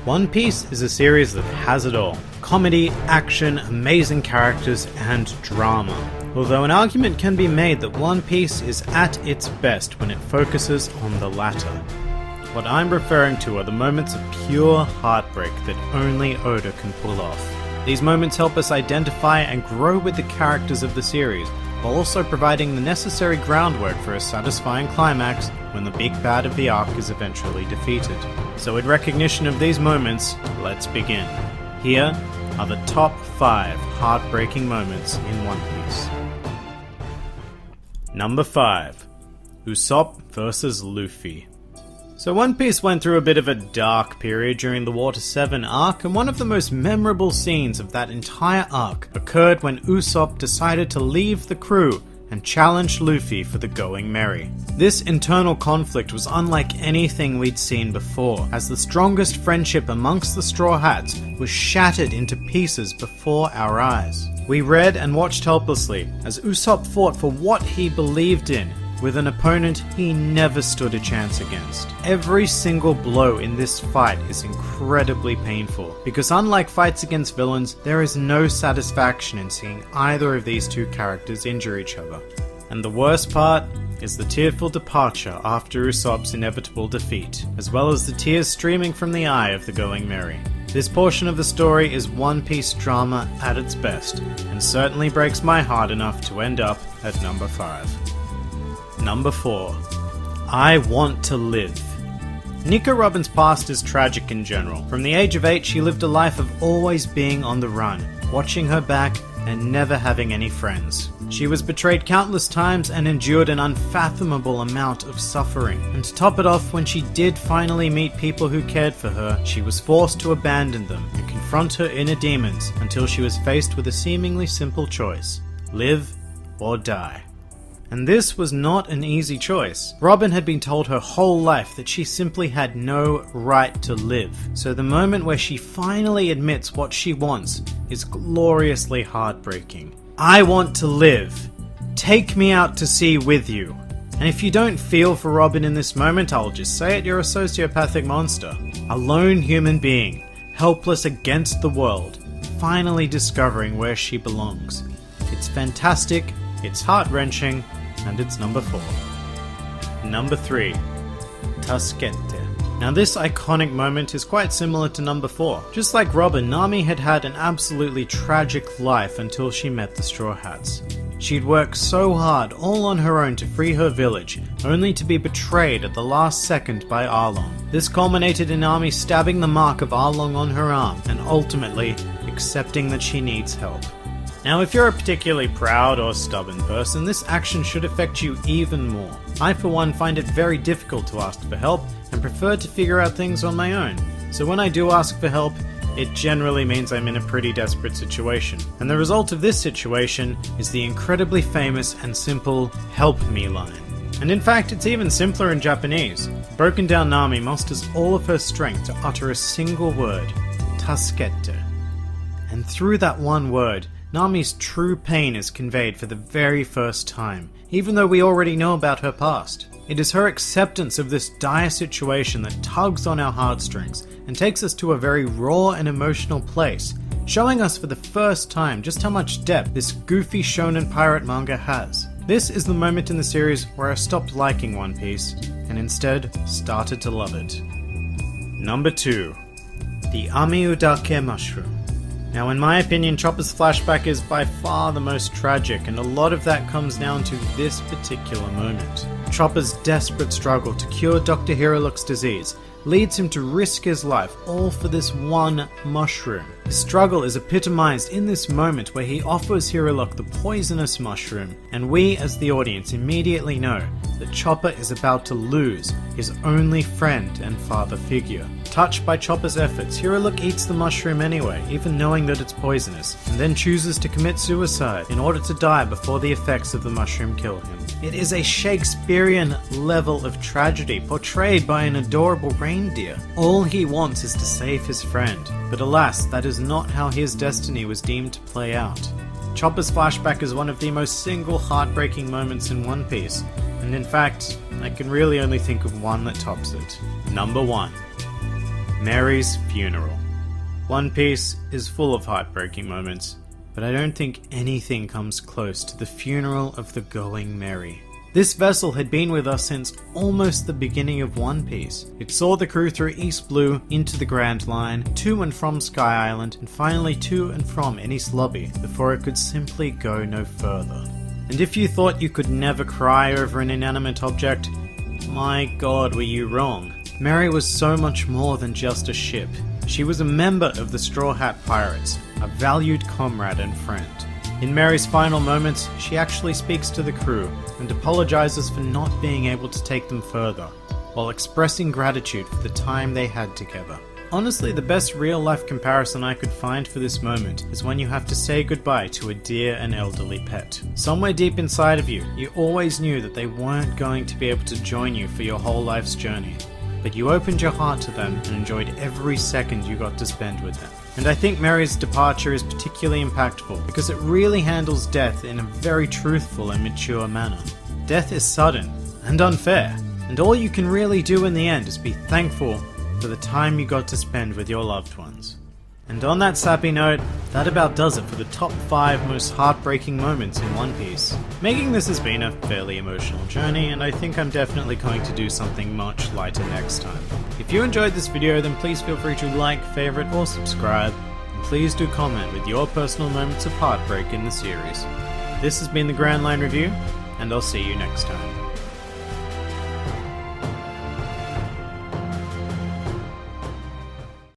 One Piece is a series that has it all. Comedy, action, amazing characters, and drama. Although an argument can be made that One Piece is at its best when it focuses on the latter. What I'm referring to are the moments of pure heartbreak that only Oda can pull off. These moments help us identify and grow with the characters of the series, while also providing the necessary groundwork for a satisfying climax when the big bad of the arc is eventually defeated. So in recognition of these moments, let's begin. Here are the top 5 heartbreaking moments in One Piece. Number 5. Usopp vs Luffy. So One Piece went through a bit of a dark period during the Water 7 arc, and one of the most memorable scenes of that entire arc occurred when Usopp decided to leave the crew and challenge Luffy for the Going Merry. This internal conflict was unlike anything we'd seen before, as the strongest friendship amongst the Straw Hats was shattered into pieces before our eyes. We read and watched helplessly as Usopp fought for what he believed in, with an opponent he never stood a chance against. Every single blow in this fight is incredibly painful, because unlike fights against villains, there is no satisfaction in seeing either of these two characters injure each other. And the worst part is the tearful departure after Usopp's inevitable defeat, as well as the tears streaming from the eye of the Going Merry. This portion of the story is One Piece drama at its best, and certainly breaks my heart enough to end up at number 5. Number 4. I Want to Live. Nico Robin's past is tragic in general. From the age of 8, she lived a life of always being on the run, watching her back, and never having any friends. She was betrayed countless times and endured an unfathomable amount of suffering. And to top it off, when she did finally meet people who cared for her, she was forced to abandon them and confront her inner demons until she was faced with a seemingly simple choice: live or die. And this was not an easy choice. Robin had been told her whole life that she simply had no right to live. So the moment where she finally admits what she wants is gloriously heartbreaking. I want to live. Take me out to sea with you. And if you don't feel for Robin in this moment, I'll just say it, you're a sociopathic monster. A lone human being, helpless against the world, finally discovering where she belongs. It's fantastic, it's heart-wrenching, and it's number 4. Number 3. Tuscan Dead. Now this iconic moment is quite similar to number 4. Just like Robin, Nami had had an absolutely tragic life until she met the Straw Hats. She'd worked so hard all on her own to free her village, only to be betrayed at the last second by Arlong. This culminated in Nami stabbing the mark of Arlong on her arm, and ultimately accepting that she needs help. Now, if you're a particularly proud or stubborn person, this action should affect you even more. I, for one, find it very difficult to ask for help and prefer to figure out things on my own. So when I do ask for help, it generally means I'm in a pretty desperate situation. And the result of this situation is the incredibly famous and simple "help me" line. And in fact, it's even simpler in Japanese. Broken down Nami musters all of her strength to utter a single word: "Tasukete." And through that one word, Nami's true pain is conveyed for the very first time, even though we already know about her past. It is her acceptance of this dire situation that tugs on our heartstrings and takes us to a very raw and emotional place, showing us for the first time just how much depth this goofy shonen pirate manga has. This is the moment in the series where I stopped liking One Piece and instead started to love it. Number 2. The Amiudake Mushroom. Now, in my opinion, Chapas Flashback is by far the most tragic, and a lot of that comes down to this particular moment. Chopper's desperate struggle to cure Dr. Hiriluk's disease leads him to risk his life, all for this one mushroom. His struggle is epitomized in this moment where he offers Hiriluk the poisonous mushroom, and we as the audience immediately know that Chopper is about to lose his only friend and father figure. Touched by Chopper's efforts, Hiriluk eats the mushroom anyway, even knowing that it's poisonous, and then chooses to commit suicide in order to die before the effects of the mushroom kill him. It is a Shakespearean level of tragedy portrayed by an adorable reindeer. All he wants is to save his friend, but alas, that is not how his destiny was deemed to play out. Chopper's flashback is one of the most single heartbreaking moments in One Piece, and in fact, I can really only think of one that tops it. Number 1. Mary's funeral. One Piece is full of heartbreaking moments, but I don't think anything comes close to the funeral of the Going Merry. This vessel had been with us since almost the beginning of One Piece. It saw the crew through East Blue, into the Grand Line, to and from Sky Island, and finally to and from Enies Lobby, before it could simply go no further. And if you thought you could never cry over an inanimate object, my god, were you wrong. Merry was so much more than just a ship. She was a member of the Straw Hat Pirates, a valued comrade and friend. In Mary's final moments, she actually speaks to the crew and apologizes for not being able to take them further, while expressing gratitude for the time they had together. Honestly, the best real-life comparison I could find for this moment is when you have to say goodbye to a dear and elderly pet. Somewhere deep inside of you, you always knew that they weren't going to be able to join you for your whole life's journey, but you opened your heart to them and enjoyed every second you got to spend with them. And I think Mary's departure is particularly impactful because it really handles death in a very truthful and mature manner. Death is sudden and unfair, and all you can really do in the end is be thankful for the time you got to spend with your loved ones. And on that sappy note, that about does it for the top 5 most heartbreaking moments in One Piece. Making this has been a fairly emotional journey, and I think I'm definitely going to do something much lighter next time. If you enjoyed this video, then please feel free to like, favorite, or subscribe, and please do comment with your personal moments of heartbreak in the series. This has been the Grand Line Review, and I'll see you next time.